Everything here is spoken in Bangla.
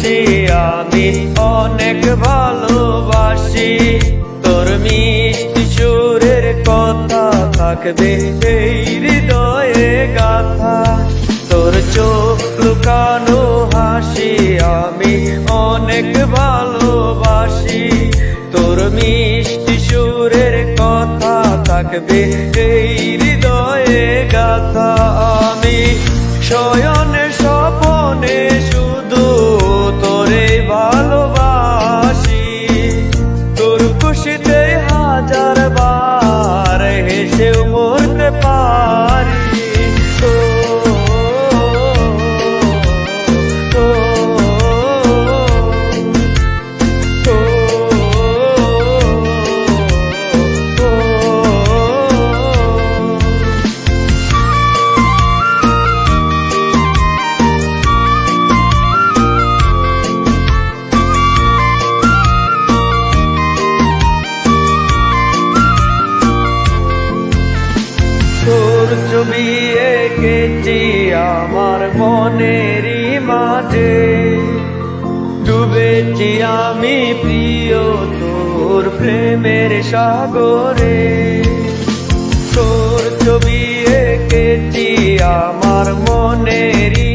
হাসি আমি অনেক ভালোবাসি। তোর মিষ্টি সুরের কথা থাকবে এই হৃদয়ে গাথা। তোর চোখ লুকানো হাসি আমি অনেক ভালোবাসি। তোর মিষ্টি সুরের কথা থাকবে এই হৃদয়ে গাথা। আমি শয়নে স্বপনে শুধু তোরে ভালোবাসি। তোর খুশিতে হাজার বার হেসেও মরতে পারি। ও, ও, ও, তোর ছবি এঁকেছি আমার মনেরই মাঝে। ডুবেছি আমি প্রিয় তোর প্রেমের সাগরে। তোর ছবি এঁকেছি আমার মনেরই